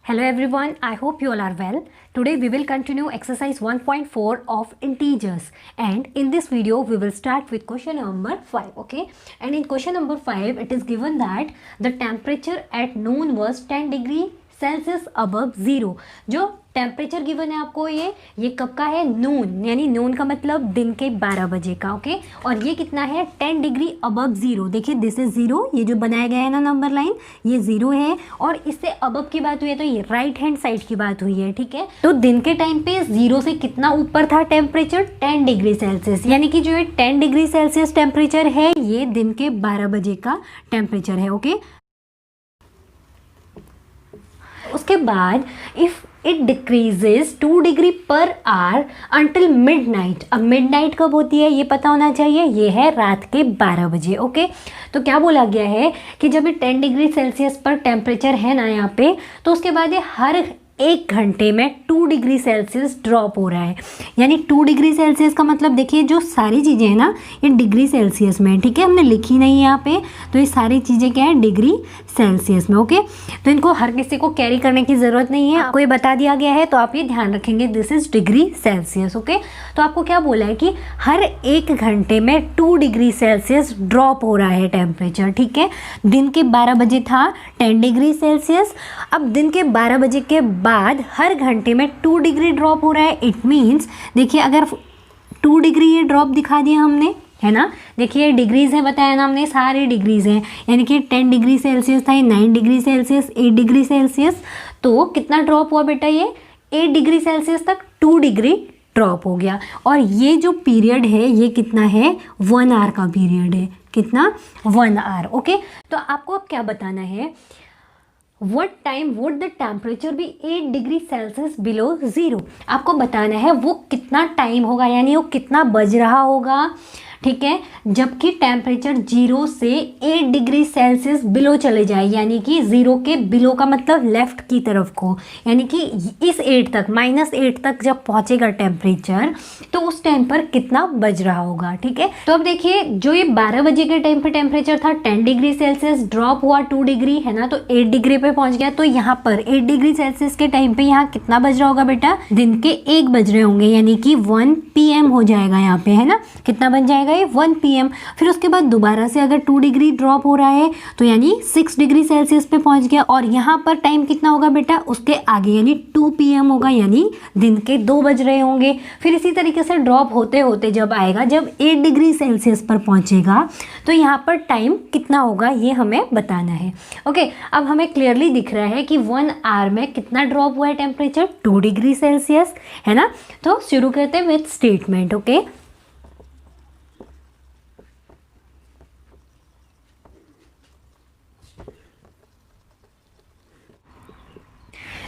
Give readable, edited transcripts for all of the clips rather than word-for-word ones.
Hello everyone, I hope you all are well. Today we will continue exercise 1.4 of integers, and in this video we will start with question number 5, okay? And in question number 5 it is given that the temperature at noon was 10 degree Celsius above zero. जो temperature given है आपको ये कब का है? नून, यानी नून का मतलब दिन के 12 बजे का, ओके? और ये कितना है? 10 डिग्री अबव ज़ीरो। देखिए दिस इज ज़ीरो, ये जो बनाया गया है ना नंबर लाइन, ये ज़ीरो है। और इससे अबव की बात हुई है तो ये राइट हैंड साइड की बात हुई है, ठीक है? तो दिन के टाइम पे ज़ीरो से कितना ऊपर था टेम्परेचर? 10 डिग्री सेल्सियस, यानी कि जो ये 10 डिग्री सेल्सियस टेम्परेचर है ये दिन के 12 बजे का टेम्परेचर है, ओके? उसके बाद if it decreases 2 degree per hour until midnight. अब मिडनाइट कब होती है ये पता होना चाहिए, ये है रात के 12 बजे, ओके? तो क्या बोला गया है कि जब ये 10 डिग्री सेल्सियस पर टेम्परेचर है ना यहाँ पे, तो उसके बाद ये हर 1 घंटे में 2 डिग्री सेल्सियस ड्रॉप हो रहा है। यानी 2 डिग्री सेल्सियस का मतलब देखिए जो सारी चीज़ें हैं ना ये डिग्री सेल्सियस में, ठीक है? हमने लिखी नहीं है यहाँ पे, तो ये सारी चीज़ें क्या है? डिग्री सेल्सियस में, ओके? तो इनको हर किसी को कैरी करने की ज़रूरत नहीं है, आपको ये बता दिया गया है तो आप ये ध्यान रखेंगे, this is degree Celsius, okay? तो आपको क्या बोला है कि हर 1 घंटे में 2 डिग्री सेल्सियस ड्रॉप हो रहा है टेम्परेचर, ठीक है? दिन के 12 बजे था 10 डिग्री सेल्सियस, अब दिन के 12 बजे के बाद हर घंटे में 2 डिग्री ड्रॉप हो रहा है। इट मीन्स देखिए अगर 2 डिग्री ये ड्रॉप दिखा दिया हमने, है ना? देखिए डिग्रीज है, बताया ना हमने, सारे डिग्रीज हैं, यानी कि 10 डिग्री सेल्सियस था, ये 9 डिग्री सेल्सियस, 8 डिग्री सेल्सियस, तो कितना ड्रॉप हुआ बेटा? ये 8 डिग्री सेल्सियस तक 2 डिग्री ड्रॉप हो गया। और ये जो पीरियड है ये कितना है? 1 आवर का पीरियड है। कितना? 1 आवर, ओके? तो आपको अब क्या बताना है, What time would the temperature be 8 degree Celsius below zero? आपको बताना है वो कितना टाइम होगा, यानी वो कितना बज रहा होगा, ठीक है? जबकि टेम्परेचर 0 से 8 डिग्री सेल्सियस बिलो चले जाए, यानी कि 0 के बिलो का मतलब लेफ्ट की तरफ को, यानी कि इस 8 तक, -8 तक जब पहुंचेगा टेम्परेचर तो उस टाइम पर कितना बज रहा होगा, ठीक है? तो अब देखिए जो ये 12 बजे के टाइम पे टेम्परेचर था 10 डिग्री सेल्सियस, ड्रॉप हुआ 2 डिग्री, है ना? तो 8 डिग्री पे पहुंच गया। तो यहाँ पर 8 डिग्री सेल्सियस के टाइम पे यहाँ कितना बज रहा होगा बेटा? दिन के 1 बज रहे होंगे, यानी कि 1 PM हो जाएगा यहाँ पे, है ना? कितना बन जाएगा? 1 PM। फिर उसके बाद दोबारा से अगर 2 डिग्री ड्रॉप हो रहा है तो यानी 6 डिग्री सेल्सियस पे पहुंच गया। और यहाँ पर टाइम कितना होगा बेटा? उसके आगे यानी 2 PM होगा, यानी दिन के 2 बज रहे होंगे। फिर इसी तरीके से ड्रॉप होते होते जब आएगा, जब 8 डिग्री सेल्सियस पर पहुंचेगा तो यहाँ पर टाइम कितना होगा ये हमें बताना है, ओके? अब हमें क्लियरली दिख रहा है कि 1 आवर में कितना ड्रॉप हुआ है टेम्परेचर? 2 डिग्री सेल्सियस, है ना? तो शुरू करते हैं विथ स्टेटमेंट, ओके?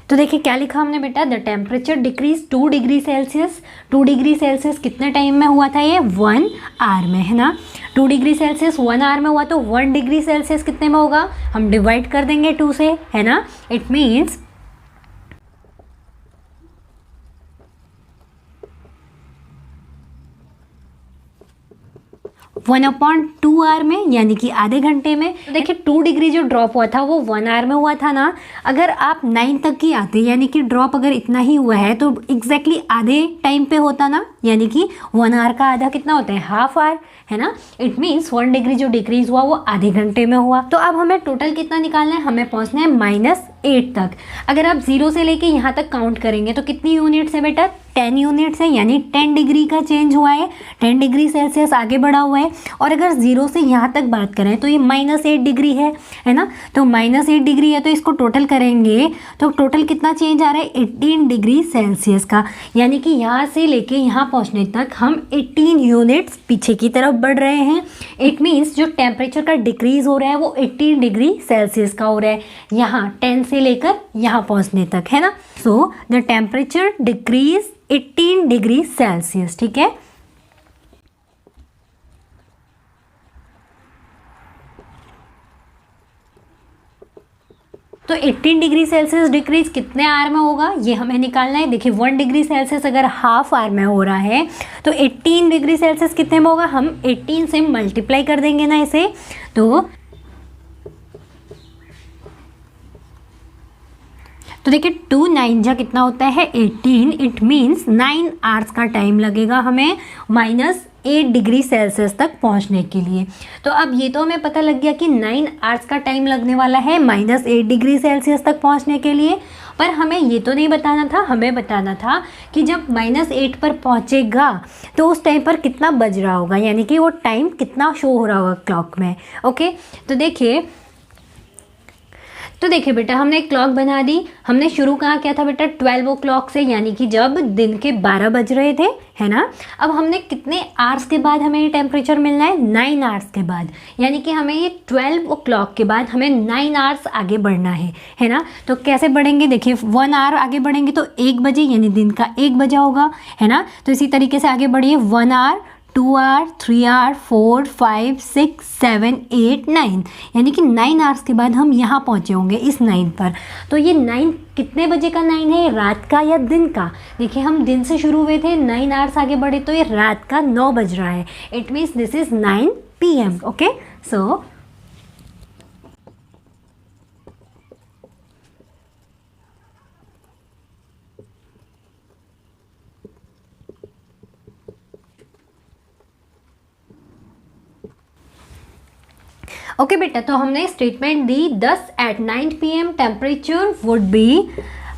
तो देखिए क्या लिखा हमने बेटा? The temperature decrease 2 degree Celsius. 2 degree Celsius कितने टाइम में हुआ था? ये 1 आवर में, है ना? 2 डिग्री सेल्सियस 1 आवर में हुआ तो 1 डिग्री सेल्सियस कितने में होगा? हम डिवाइड कर देंगे 2 से, है ना? इट मीन्स 1/2 आवर में, यानी कि आधे घंटे में। तो देखिए 2 डिग्री जो ड्रॉप हुआ था वो 1 आवर में हुआ था ना। अगर आप 9 तक ही आते, यानी कि ड्रॉप अगर इतना ही हुआ है तो एग्जैक्टली आधे टाइम पे होता ना, यानी कि 1 आवर का आधा कितना होता है? हाफ आवर, है ना? इट मीन्स 1 डिग्री जो डिक्रीज हुआ वो आधे घंटे में हुआ। तो अब हमें टोटल कितना निकालना है? हमें पहुंचना है -8 तक। अगर आप 0 से लेके यहाँ तक काउंट करेंगे तो कितनी यूनिट्स है बेटा? 10 यूनिट्स है, यानी 10 डिग्री का चेंज हुआ है, 10 डिग्री सेल्सियस आगे बढ़ा हुआ है। और अगर 0 से यहाँ तक बात करें तो ये -8 डिग्री है ना? तो -8 डिग्री है तो इसको टोटल करेंगे तो टोटल कितना चेंज आ रहा है? 18 डिग्री सेल्सियस का, यानी कि यहाँ से लेके यहाँ पहुँचने तक हम 18 यूनिट्स पीछे की तरफ बढ़ रहे हैं। इट मीन्स जो टेम्परेचर का डिक्रीज हो रहा है वो 18 डिग्री सेल्सियस का हो रहा है, यहाँ 10 से लेकर यहाँ पहुँचने तक, है ना? So the temperature decrease 18 degree Celsius, ठीक है? तो 18 डिग्री सेल्सियस डिक्रीज कितने आवर में होगा ये हमें निकालना है। देखिए 1 डिग्री सेल्सियस अगर हाफ आवर में हो रहा है तो 18 डिग्री सेल्सियस कितने में होगा? हम 18 से मल्टीप्लाई कर देंगे ना इसे, तो देखिए 2 9 जा कितना होता है 18, इट मीन्स 9 आवर्स का टाइम लगेगा हमें -8 डिग्री सेल्सियस तक पहुंचने के लिए। तो अब ये तो हमें पता लग गया कि 9 आवर्स का टाइम लगने वाला है -8 डिग्री सेल्सियस तक पहुंचने के लिए, पर हमें ये तो नहीं बताना था, हमें बताना था कि जब -8 पर पहुंचेगा तो उस टाइम पर कितना बज रहा होगा, यानी कि वो टाइम कितना शो हो रहा होगा क्लॉक में। ओके, तो देखिए बेटा, हमने एक क्लॉक बना दी। हमने शुरू कहाँ किया था बेटा 12 o'clock से, यानी कि जब दिन के 12 बज रहे थे, है ना। अब हमने कितने आवर्स के बाद हमें ये टेम्परेचर मिलना है, 9 आवर्स के बाद, यानी कि हमें ये 12 o'clock के बाद हमें 9 आवर्स आगे बढ़ना है ना। तो कैसे बढ़ेंगे, देखिए 1 आवर आगे बढ़ेंगे तो 1 बजे, यानी दिन का 1 बजा होगा, है ना। तो इसी तरीके से आगे बढ़िए 1 आवर, 2 आवर, 3 आवर, 4, 5, 6, 7, 8, 9, यानी कि 9 आवर्स के बाद हम यहाँ पहुँचे होंगे इस 9 पर। तो ये 9 कितने बजे का 9 है, रात का या दिन का। देखिए हम दिन से शुरू हुए थे, 9 आवर्स आगे बढ़े तो ये रात का 9 बज रहा है। It means this is 9 PM। Okay, so okay बेटा, तो हमने statement the 10 at 9 PM temperature would be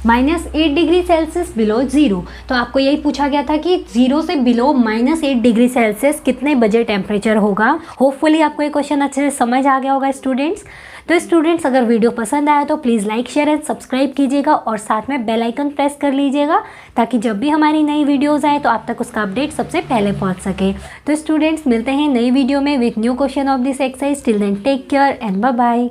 -8 degree Celsius below zero. तो आपको यही पूछा गया था कि 0 से बिलो -8 डिग्री सेल्सियस कितने बजे टेम्परेचर होगा। होपफुली आपको ये क्वेश्चन अच्छे से समझ आ गया होगा स्टूडेंट्स। तो स्टूडेंट्स, अगर वीडियो पसंद आया तो please like, share and subscribe कीजिएगा और साथ में बेल आइकन प्रेस कर लीजिएगा, ताकि जब भी हमारी नई वीडियोस आए तो आप तक उसका अपडेट सबसे पहले पहुंच सके। तो स्टूडेंट्स, मिलते हैं नई वीडियो में with new question of this exercise. Till then take care and bye bye.